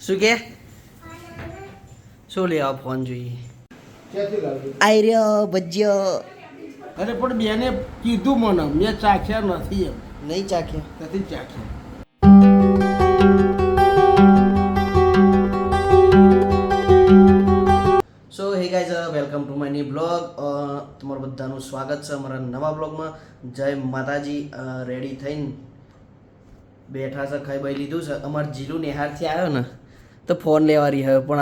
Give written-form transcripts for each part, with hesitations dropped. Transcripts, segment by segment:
શું કે શું લેવા ફોન જોઈએ? ક્યાંથી લાવ્યો? આઈ રહ્યો ભજ્યો અરે પણ બેને કીધું મને, મેં ચાખ્યા નથી એમ. નહીં ચાખ્યો. નથી ચાખ્યા. So hey guys, welcome to my new blog. તમારું બધાનું સ્વાગત છે અમારા નવા બ્લોગમાં. જય માતાજી. રેડી થઈને બેઠા છે, ખાઈ બાઈ લીધું છે. અમારે જીલુ નિહારથી આવ્યો ને તો ફોન લેવા રહી હવે, પણ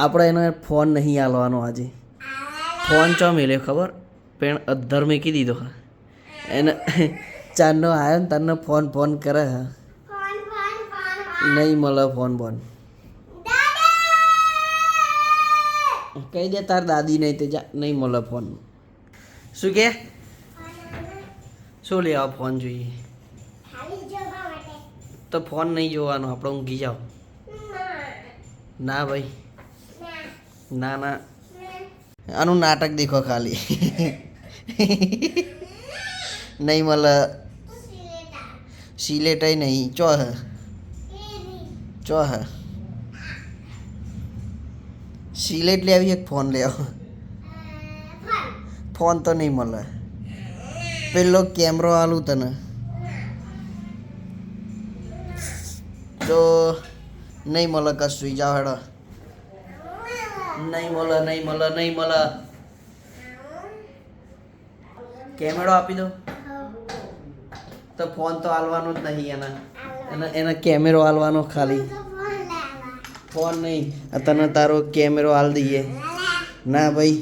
આપણે એને ફોન નહીં આલવાનો આજે. ફોન ચો મેલ્યો ખબર? પણ અધર મેકી દીધો. એને ચારનો આવ્યો ને તને ફોન ફોન કરે. નહીં મળે ફોન બોન. કહી દે તાર દાદી નહીં તે જા, નહીં મળે ફોન. શું કે શું લેવા ફોન જોઈએ? તો ફોન નહીં જોવાનો, આપણે ઊંઘી જાઓ. ના ભાઈ, ના ના, આનું નાટક દેખો ખાલી. નહીં મળે. સિલેટય નહીં. ચો હે ચો હે સિલેટ લેવી એક ફોન લેવો. ફોન તો નહીં મળે. પેલો કેમેરો આલું તને તો નહીં મળે કશું. જાઓ હેડો. નહીં મળે, નહીં મળે, નહીં મળે. કેમેરો આપી દો તો ફોન તો હાલવાનો જ નહીં. એને કેમેરો હાલવાનો ખાલી, ફોન નહીં. તને તારો કેમેરો હાલ દઈએ. ના ભાઈ.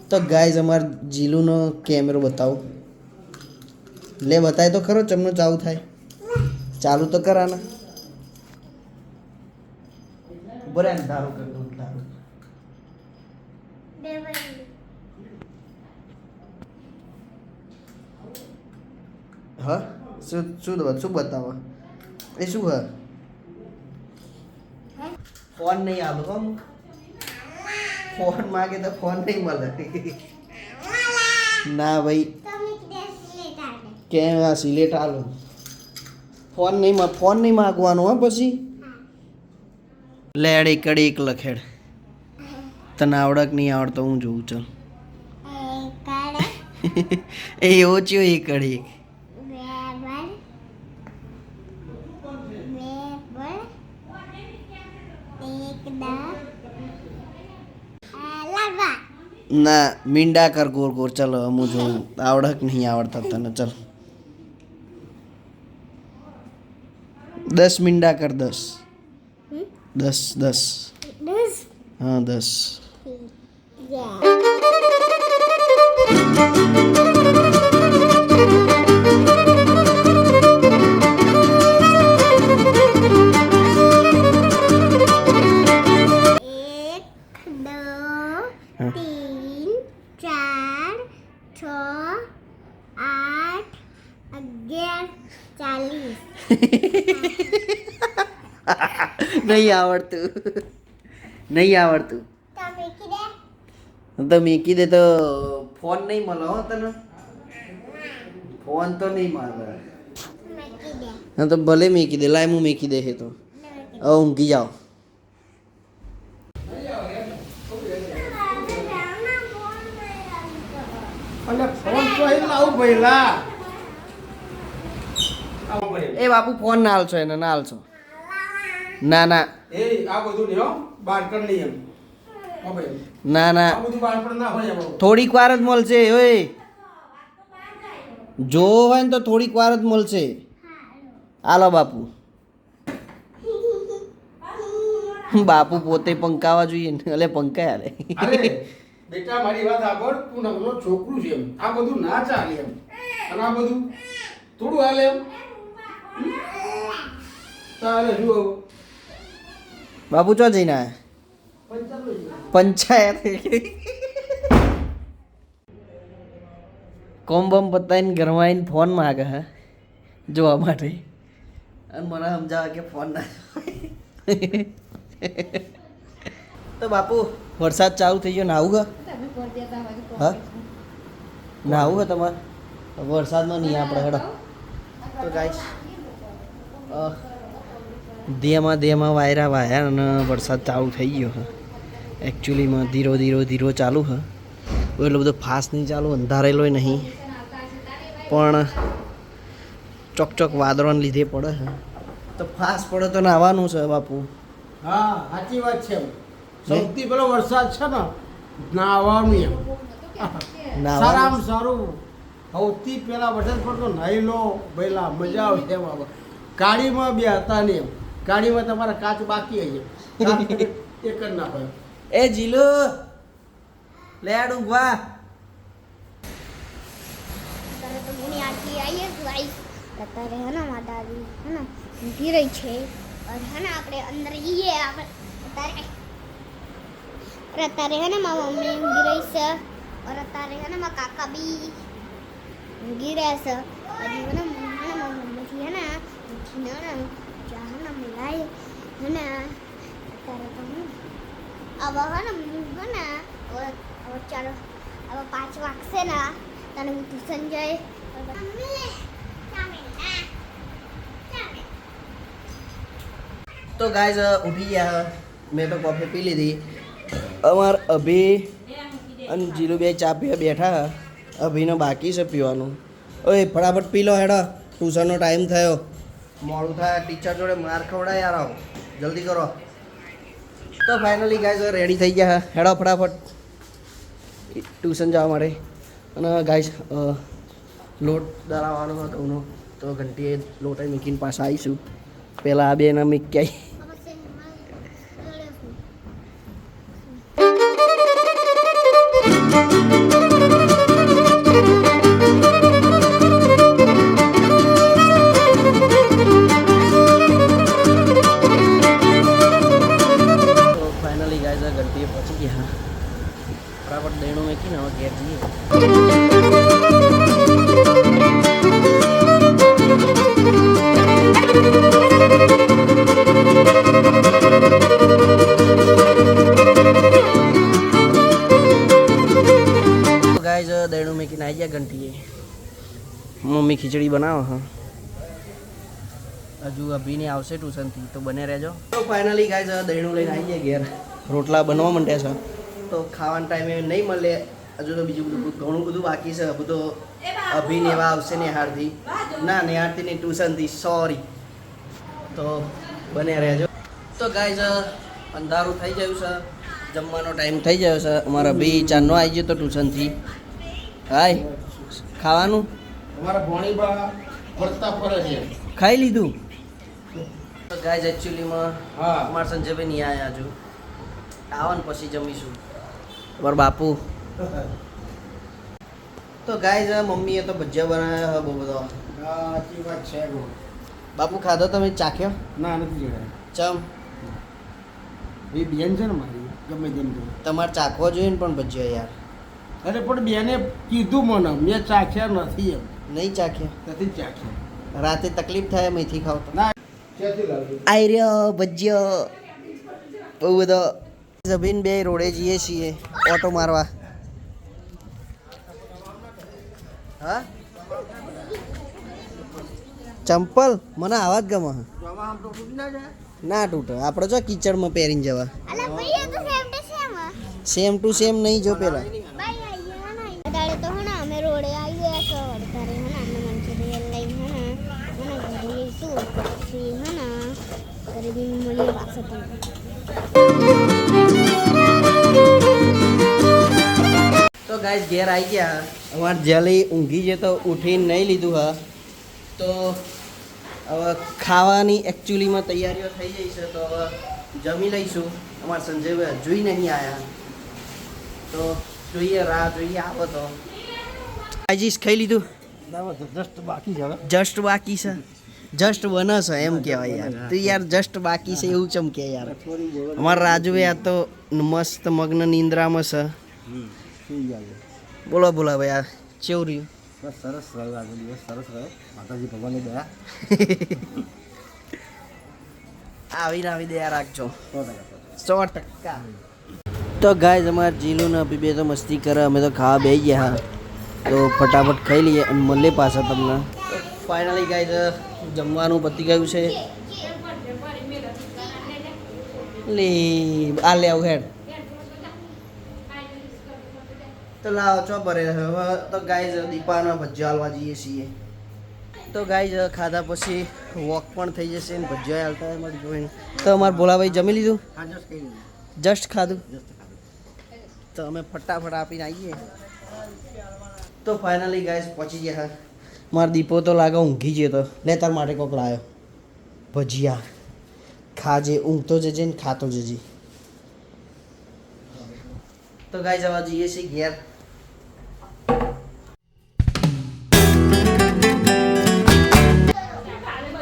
તો ગાઈઝ અમારે જીલુનો કેમેરો બતાવો. લે બતાય તો ખરો ચમનો ચાલુ થાય. ચાલુ તો કરાના. બરાબર ને તારું કરી દઉં તારું. હા શું શું શું બતાવો? એ શું હા? ફોન નહીં આલો હમ. ફોન માગે તો ફોન નહીં મળે. ના ભાઈ, કેમ આ સિલેટ આલો? ફોન નહીં માગવાનો હા પછી. લેડ એકડી એક લખેડ. તને આવડક નહીં આવડતો હું જોઉં. ચાલ એ ઓછો એકડી એક. ના મીંડા કર ગોર ગોર. ચલો હું જોઉં આવડક નહીં આવડતા તને. ચલ 10 મીંડા કર. 10 હા 10. નહીં આવડતું. નહીં આવડતું તો મેકી દે. તો ફોન નહીં મળે હો તને. ફોન તો નહીં મળે. હા તો ભલે મેકી દે. લાય હું મેકી દે છે તો હવે ઊંઘી જાઓ. અને ફોન તો અહીં લાવું પહેલા. એ બાપુ ફોન ના હાલશો એને, ના હાલશો. ના ના એ આ બધું નહીં હો, બહાર કર લઈ એમ. હા ભાઈ, ના ના, આ બધું બહાર પર ના હોય એમ. થોડીક વાર જ મળશે. ઓય જો હોય ને તો થોડીક વાર જ મળશે. હાલો બાપુ. બાપુ પોતે પંકાવા જોઈએ ને. એટલે પંકાય હાલે. અરે બેટા મારી વાત સાંભળ, તું નવરો છોકરું છે એમ. આ બધું ના ચાલે એમ. અને આ બધું થોડું હાલે એમ. ચાલે જુઓ. બાપુ ચો જઈને આવ્યા? પંચાયત. કોમ બમ પતાવીને ઘરમાં આવીને ફોન માગે હે જોવા માટે. અને મને સમજાવે કે ફોન ના. તો બાપુ વરસાદ ચાલુ થઈ ગયો. નાવું હા નાવું હે તમારે? વરસાદમાં નહીં આપણે હેડો. તો ગાઈસ ધીમાં વાયરા વાયા અને વરસાદ ચાલુ થઈ ગયો છે એકચ્યુઅલીમાં ધીરો ચાલુ છે એટલો બધો ફાસ્ટ નહીં ચાલુ અંધારેલોય નહીં પણ ચોક વાદળોને લીધે પડે છે તો ફાસ્ટ પડે તો નાહવાનું છે બાપુ. હા સાચી વાત છે. સૌથી પેલો વરસાદ છે ને નાહવાનું એમ સારામાં સારું. સૌથી પહેલા વરસાદ પડતો નાહી લો પહેલા મજા આવે એમ આવે. ગાડીમાં બે હતા ને એમ ગાડીમાં તમારા કાચ બાકી હશે એક જ ના હોય. એ જીલુ લેડ ઊંઘવા. અત્યારે તો मुनी आती आई है गाइस અત્યારે है ना माताजी है ना ઊંઘી રહી છે और है ना આપણે અંદર જઈએ આપણે અત્યારે है ना મારા મમ્મી ઊંઘી રહી છે और અત્યારે है ना મારા કાકા બી ઊંઘી રહ્યા છે હજી है ना મારા મમ્મી है ना ઉઠીને ચા है ना મિલાય है ना અત્યારે તો अब है ना अब ચાલો अब 5 વાગશે ને તને હું ટ્યુશન જાય તો ગાઈઝ ઉઠી ગયા. મેં તો કોફી પી લીધી. અમાર અભી અને જીલુ બે ચા પીવા બેઠા. અભીનો બાકી છે પીવાનું. ઓય ફટાફટ પી લો હેડો, ટ્યુશનનો ટાઈમ થયો. મોડું થાય ટીચર જોડે માર ખવડાય યાર. આવો જલ્દી કરો. તો ફાઇનલી ગાઈઝ રેડી થઈ ગયા. હેડો ફટાફટ ટ્યુશન જવા માટે. અને ગાઈઝ લોટ દળાવવાનો હતો ઘઉંનો તો ઘંટીએ લોટે મૂકીને પાછા આવીશું. પહેલાં આ બેના મીક ક્યાંય ઘંટીએ પહોંચી ગયા. ફટાફટ દેણું મૂકીને હવે ઘેર જઈએ. ગાઈઝ દેણું મૂકીને આવી ગયા ઘંટીએ. મમ્મી ખીચડી બનાવો હા. હજુ અભીને આવશે ટ્યુશનથી તો બને રહેજો. તો ફાઇનલી ગાઈઝ દહીણું લઈને આવી ગયા ઘેર. રોટલા બનવા માંડ્યા છે તો ખાવાના ટાઈમે નહીં મળે. હજુ તો બીજું બધું ઘણું બધું બાકી છે. હજુ તો અભીને એવા આવશે નેહારથી ના નેહારથી ને ટ્યુશનથી સોરી. તો બને રહેજો. તો ગાઈઝ અંધારું થઈ ગયું છે, જમવાનો ટાઈમ થઈ ગયો છે. અમારા અભી ચાંદનો આવી ગયો તો ટ્યુશનથી. હાય ખાવાનું અમારા ભોણીબા ફરતા ફરે છે. ખાઈ લીધું. તો ગાઈઝ એકચ્યુઅલીમાં હા અમારા સંજયભાઈ નહીં આવ્યા હજુ. આવો ને પછી જમીશું. તમારા બાપુ તો ગાઈઝ મમ્મીએ તો ભજીયા બનાવ્યા બહુ બધો. સાચી વાત છે. બાપુ ખાધો તમે ચાખ્યો? ના નથી જોયા. ચમ એ બેન છે ને મારી ગમે તેમ તો તમારે ચાખવો જોઈએ ને પણ ભજીયા યાર. અરે પણ બેને કીધું મને મેં ચાખ્યા નથી એમ. નહીં ચાખ્યા? નથી જ ચાખ્યા. રાતે તકલીફ થાય મેથી ખાવ તો. ના ક્યાંથી લાવ્યું? આઈ રહ્યો ભજીયો બહુ બધો. જમીન બે રોડે જઈએ છીએ ઓટો મારવા. હા ચંપલ મને આવા જ ગમે. આમ તો તૂટી ના જાય. ના તૂટે. આપણે જો કિચડમાં પહેરીને જવા. અલા ભાઈ એ તો same to same same to same નહીં જો પેલા. ભાઈ આયા ના અત્યારે તો હે ને અમે રોડે આવી ગયા છો અત્યારે હે ને અમે મંચુરિયન લઈને હે ને ઘરે જઈશું પછી હે ને ઘરે બી મળીએ પાછો તમને. તો ગાઈસ ઘેર આવી ગયા. અમાર જેલી ઊંઘી છે તો ઉઠીને નહીં લીધું હા. તો હવે ખાવાની એકચ્યુઅલીમાં તૈયારીઓ થઈ ગઈ છે તો હવે જમી લઈશું. અમારા સંજયભાઈ હજુય નહીં આવ્યા તો જોઈએ રાહ જોઈએ આવો તો. આજીસ ખાઈ લીધું? જસ્ટ બાકી છે હવે. જસ્ટ બાકી છે. જસ્ટ બને છે એમ કહેવાય યાર. તો યાર જસ્ટ બાકી છે એવું ચમકે યાર. અમારા રાજુભાઈ આ તો મસ્ત મગ્ન નિંદ્રામાં છે. બોલો બોલો ભાઈ આ કેવું રહ્યું? બસ સરસ રહ્યો. આજનો દિવસ સરસ રહ્યો. માતાજી ભગવાનની દયા. આવી દયા રાખજો 100%. 100%. તો ગાઈઝ અમારે જીલુ ને અભી બે તો મસ્તી કરે. અમે તો ખાવા બેસી ગયા તો ફટાફટ ખાઈ લઈએ અને મળીએ પાછા તમને. ફાઇનલી ગાઈઝ જમવાનું પતી ગયું છે. લે આ લે આવું હેડ તો લાવો ચો ભરે હવે તો ગાઈઝ દીપાના ભજીયા હાલવા જઈએ છીએ તો ગાઈઝ ખાધા પછી વોક પણ થઈ જશે ને ભજીયા હાલતા અમારે જોઈને તો અમારે ભોલાભાઈ જમી લીધું જસ્ટ ખાધું તો અમે ફટાફટ આપીને આવીએ તો ફાઇનલી ગાઈઝ પહોંચી ગયા મારો દીપો તો લાગે ઊંઘી ગયો તો લે તાર માટે કોક લાવ્યો ભજીયા ખાજે ઊંઘતો જજે ને ખાતો જજે તો ગાઈઝ હવે જઈએ છીએ ઘેર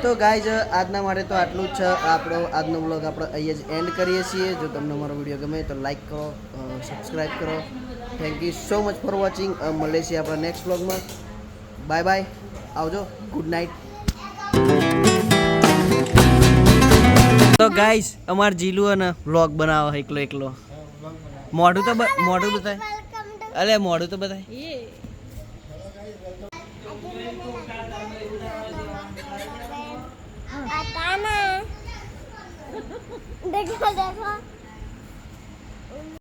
તો ગાઈઝ આજના માટે તો આટલું જ છે આપણો આજનો વ્લોગ આપણે અહીંયા જ એન્ડ કરીએ છીએ જો તમને અમારો વિડીયો ગમે તો લાઈક કરો સબસ્ક્રાઈબ કરો thank you so much for watching મળીએ છીએ આપણા નેક્સ્ટ વ્લોગમાં બાય બાય આવજો ગુડ નાઇટ તો ગાઈઝ અમાર જીલુ અને વ્લોગ બનાવો એકલો એકલો મોઢું તો મોઢું બતાય અલે મોઢું તો બતાય देखो देखो